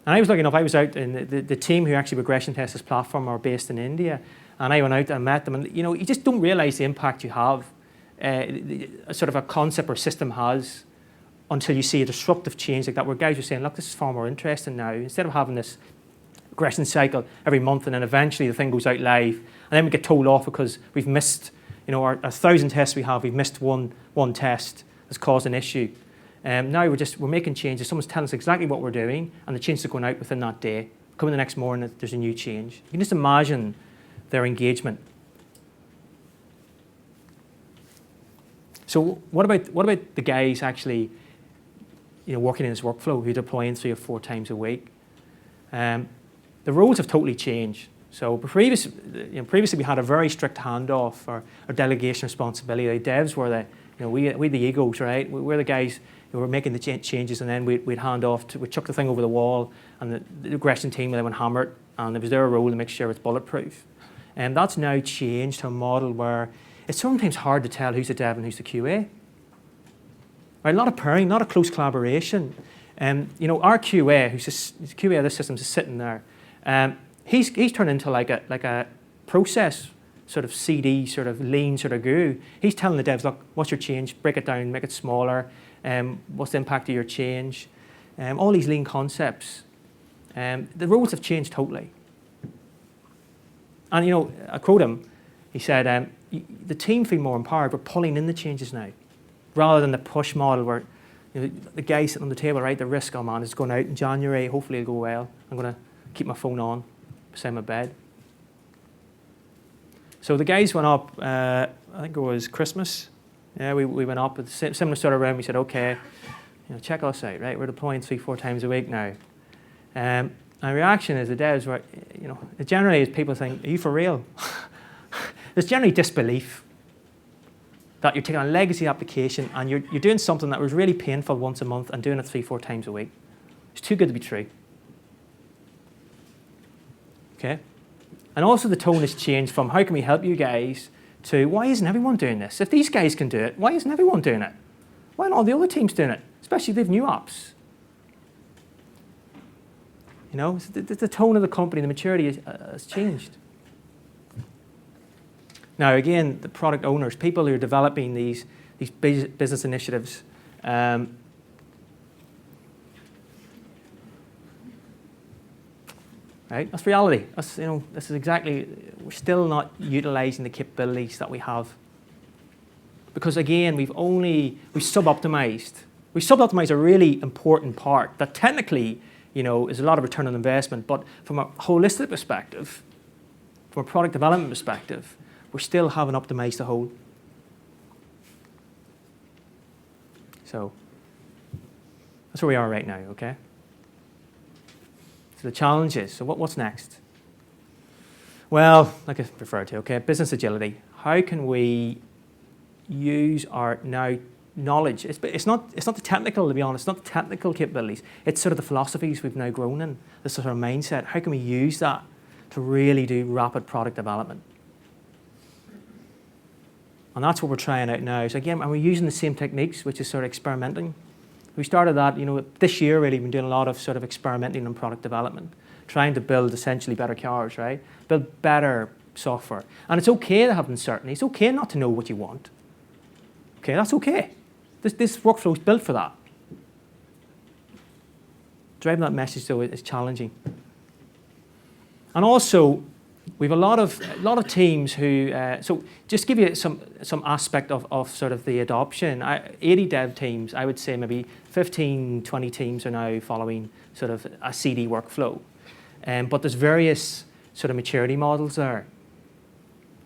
And I was lucky enough, I was out, and the team who actually regression tests this platform are based in India. And I went out and met them. And you just don't realize the impact you have, sort of a concept or system has, until you see a disruptive change like that, where guys are saying, look, this is far more interesting now. Instead of having this regression cycle every month, and then eventually the thing goes out live, and then we get told off because we've missed, our 1,000 tests we have, we've missed one test that's caused an issue. Now we're making changes. Someone's telling us exactly what we're doing, and the changes are going out within that day. Coming the next morning, there's a new change. You can just imagine their engagement. So what about the guys actually, working in this workflow, who are deploying 3 or 4 times a week? The roles have totally changed. So previously we had a very strict handoff or delegation responsibility. The devs were we the egos, right? We're the guys who were making the changes, and then we'd hand off we'd chuck the thing over the wall, and the regression team would then hammer it, and it was their role to make sure it's bulletproof. And that's now changed to a model where it's sometimes hard to tell who's the dev and who's the QA. Right? A lot of pairing, a lot of close collaboration. Our QA, who's the QA of this system, is sitting there. He's turned into like a process sort of CD, sort of lean sort of guru. He's telling the devs, look, what's your change? Break it down, make it smaller. What's the impact of your change? All these lean concepts. The roles have changed totally. And I quote him. He said, the team feel more empowered. We're pulling in the changes now, rather than the push model where the guy sitting on the table, right? The risk, oh man, it's going out in January. Hopefully it'll go well. I'm going to keep my phone on beside my bed. So the guys went up, I think it was Christmas. Yeah, we went up with a similar sort of round. We said, okay, check us out, right? We're deploying 3-4 times a week now. And the reaction is the devs were, it generally is people think, are you for real? There's generally disbelief that you're taking a legacy application and you're doing something that was really painful once a month and doing it 3-4 times a week. It's too good to be true. Okay? And also the tone has changed from how can we help you guys to why isn't everyone doing this? If these guys can do it, why isn't everyone doing it? Why aren't all the other teams doing it? Especially if they have new apps. The tone of the company, the maturity has changed. Now again, the product owners, people who are developing these business initiatives, right? That's reality. This is exactly, we're still not utilizing the capabilities that we have. Because again, we've sub-optimized. We sub-optimized a really important part that technically, is a lot of return on investment, but from a holistic perspective, from a product development perspective, we still haven't optimized the whole. So that's where we are right now, okay? So the challenge is, so what's next? Well, like I referred to, okay, business agility. How can we use our now knowledge? It's not the technical, to be honest, it's not the technical capabilities. It's sort of the philosophies we've now grown in, this sort of mindset. How can we use that to really do rapid product development? And that's what we're trying out now. So again, and we're using the same techniques, which is sort of experimenting. We started that, this year really, we've been doing a lot of sort of experimenting on product development, trying to build essentially better cars, right? Build better software. And it's okay to have uncertainty. It's okay not to know what you want. Okay, that's okay. This workflow is built for that. Driving that message, though, is challenging. And also, we have a lot of teams who, so just give you some aspect of sort of the adoption. 80 dev teams, I would say maybe 15, 20 teams are now following sort of a CD workflow. But there's various sort of maturity models there.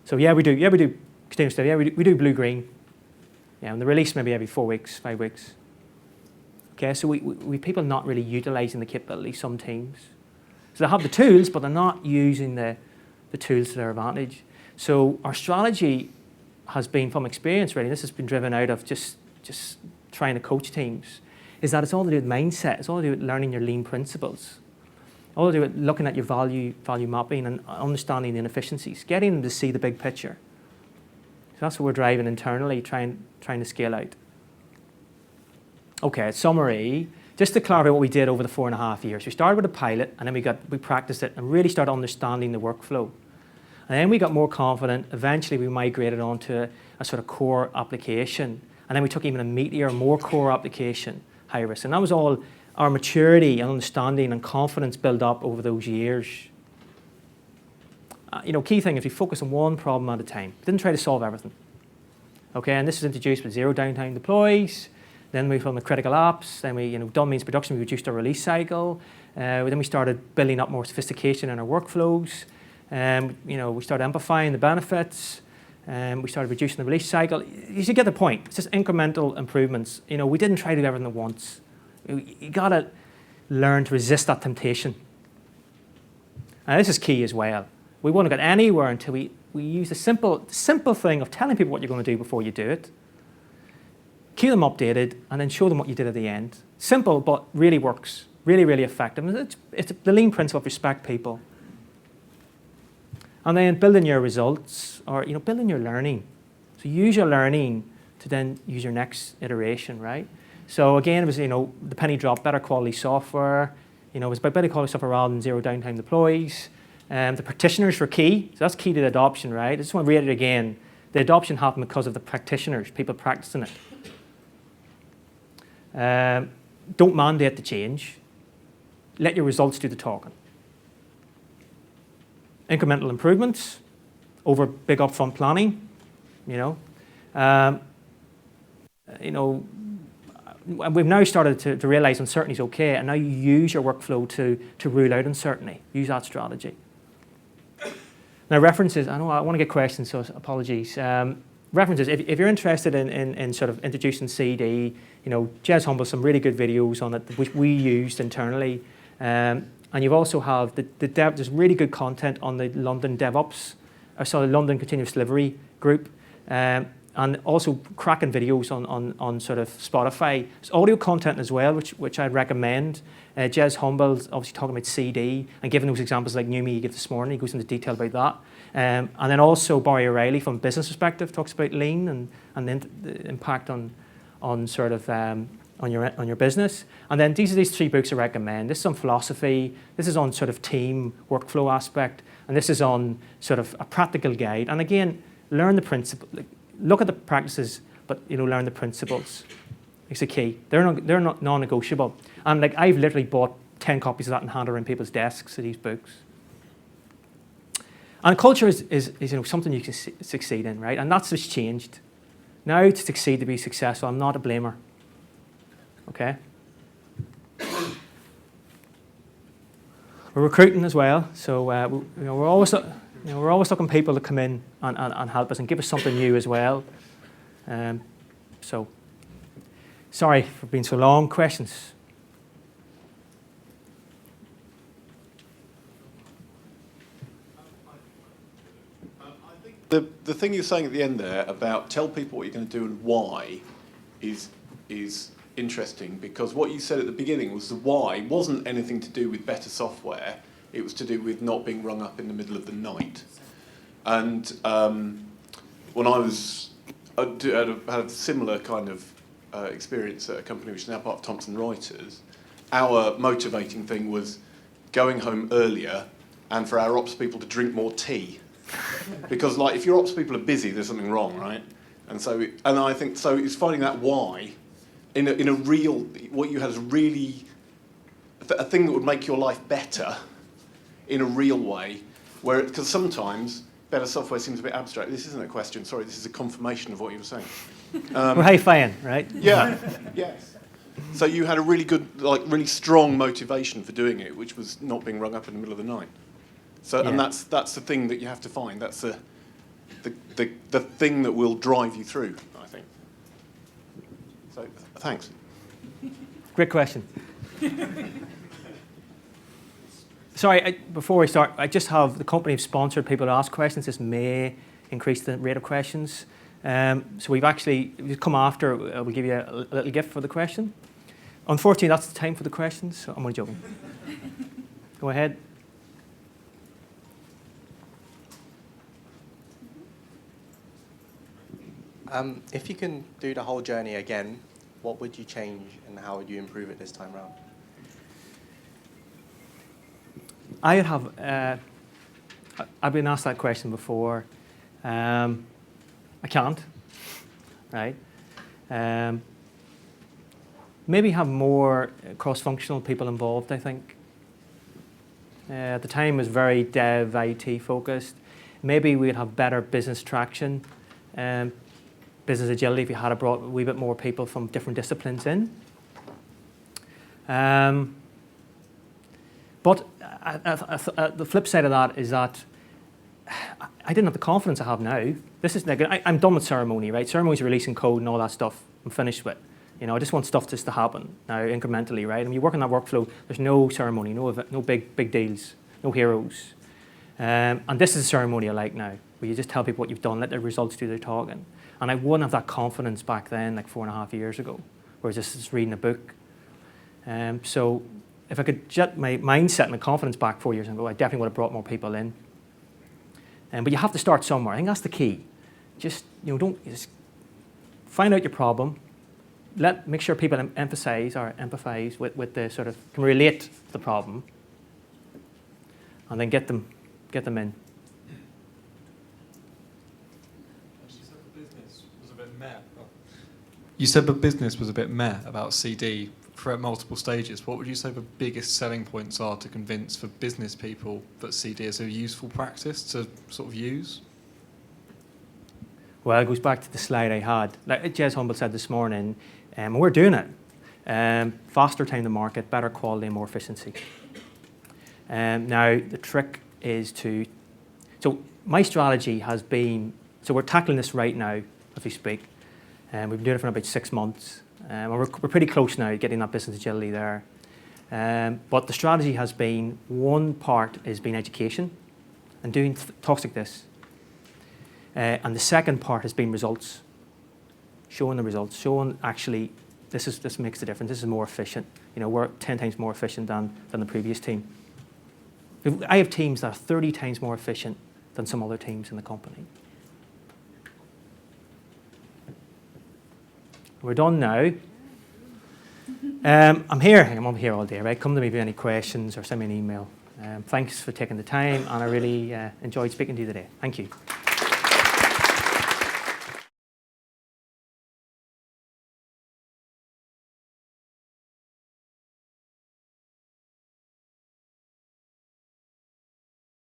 So yeah, we do continuous study. Yeah, we do blue-green. Yeah, and the release maybe every 4 weeks, 5 weeks. Okay, so we people not really utilising the capability, some teams. So they have the tools, but they're not using the tools to their advantage. So our strategy has been, from experience really, this has been driven out of just trying to coach teams, is that it's all to do with mindset, it's all to do with learning your lean principles, all to do with looking at your value mapping and understanding the inefficiencies, getting them to see the big picture. So that's what we're driving internally, trying to scale out. Okay, summary. Just to clarify what we did over the 4.5 years. We started with a pilot, and then we practiced it and really started understanding the workflow. And then we got more confident. Eventually, we migrated onto a sort of core application. And then we took even a meatier, more core application, high risk. And that was all our maturity and understanding and confidence built up over those years. Key thing is we focus on one problem at a time. We didn't try to solve everything. Okay, and this was introduced with zero downtime deploys. Then we from the critical apps. Then we, done means production. We reduced our release cycle. Then we started building up more sophistication in our workflows. We started amplifying the benefits. We started reducing the release cycle. You should get the point. It's just incremental improvements. We didn't try to do everything at once. You gotta learn to resist that temptation. And this is key as well. We won't get anywhere until we use the simple thing of telling people what you're going to do before you do it. Keep them updated, and then show them what you did at the end. Simple, but really works. Really, really effective. It's the lean principle of respect people. And then building your results, or building your learning. So use your learning to then use your next iteration, right? So again, it was the penny drop, better quality software. It was about better quality software rather than zero downtime deploys. The practitioners were key, so that's key to the adoption, right? I just want to reiterate again, the adoption happened because of the practitioners, people practicing it. Don't mandate the change. Let your results do the talking. Incremental improvements over big upfront planning. We've now started to realize uncertainty is okay, and now you use your workflow to rule out uncertainty. Use that strategy. Now references. I know I want to get questions, so apologies. References. If you're interested in sort of introducing CD, Jez Humble, some really good videos on it, which we used internally. And you also have there's really good content on the London DevOps, London Continuous Delivery group, and also cracking videos on sort of Spotify. There's audio content as well, which I'd recommend. Jez Humble's obviously talking about CD and giving those examples like Numi you gave this morning. He goes into detail about that. And then also Barry O'Reilly from a business perspective talks about lean and the impact on sort of on your business. And then these 3 books I recommend. This is on philosophy, this is on sort of team workflow aspect, and this is on sort of a practical guide. And again, learn the principle, look at the practices, but learn the principles. It's the key. They're not non-negotiable. And I've literally bought 10 copies of that and handed around people's desks of these books. And culture is something you can succeed in, right? And that's just changed. Now to succeed, to be successful, I'm not a blamer. Okay. We're recruiting as well, so we're always looking for people to come in and help us and give us something new as well. So, sorry for being so long. Questions? I think the thing you're saying at the end there about tell people what you're going to do and why is interesting, because what you said at the beginning was the why wasn't anything to do with better software, it was to do with not being rung up in the middle of the night. And when I had a similar kind of experience at a company which is now part of Thomson Reuters, our motivating thing was going home earlier and for our ops people to drink more tea. Because if your ops people are busy, there's something wrong, right? And I think so it's finding that why in a real, what you had is really a thing that would make your life better in a real way, because sometimes better software seems a bit abstract. This isn't a question, sorry, this is a confirmation of what you were saying. We're high-fiving, right? Yeah, yes. So you had a really good, really strong motivation for doing it, which was not being rung up in the middle of the night. So, Yeah. and that's the thing that you have to find. That's the thing that will drive you through, I think. So, thanks. Great question. Sorry, before we start, I just have the company have sponsored people to ask questions. This may increase the rate of questions. So we've come after, we'll give you a little gift for the question. Unfortunately, that's the time for the questions, so I'm only joking. Go ahead. If you can do the whole journey again, what would you change and how would you improve it this time round? I would have, I've been asked that question before. I can't, right? Maybe have more cross-functional people involved, I think. At the time it was very dev, IT focused. Maybe we'd have better business traction, business agility if you had brought a wee bit more people from different disciplines in. But the flip side of that is that I didn't have the confidence I have now. This is like, I'm done with ceremony, right? Ceremony's releasing code and all that stuff. I'm finished with. You know, I just want stuff just to happen now incrementally, right? And you work on that workflow, there's no ceremony, no big deals, no heroes. And this is a ceremony I like now, where you just tell people what you've done, let the results do their talking. And I wouldn't have that confidence back then, like 4.5 years ago, where I was just reading a book. So if I could jet my mindset and my confidence back 4 years ago, I definitely would have brought more people in. But you have to start somewhere. I think that's the key. Just, just find out your problem. Make sure people empathize with the sort of, can relate to the problem. And then get them in. You said the business was a bit meh about CD for multiple stages. What would you say the biggest selling points are to convince for business people that CD is a useful practice to sort of use? Well, it goes back to the slide I had. Like Jez Humble said this morning, we're doing it. Faster time to market, better quality, more efficiency. Now, the trick is so my strategy has been, so we're tackling this right now as we speak. We've been doing it for about 6 months. We're pretty close now to getting that business agility there. But the strategy has been, one part has been education and doing talks like this. And the second part has been results. Showing the results, showing actually this makes a difference, this is more efficient. We're 10 times more efficient than the previous team. I have teams that are 30 times more efficient than some other teams in the company. We're done now. I'm here all day, right? Come to me if you have any questions or send me an email. Thanks for taking the time, and I really enjoyed speaking to you today. Thank you.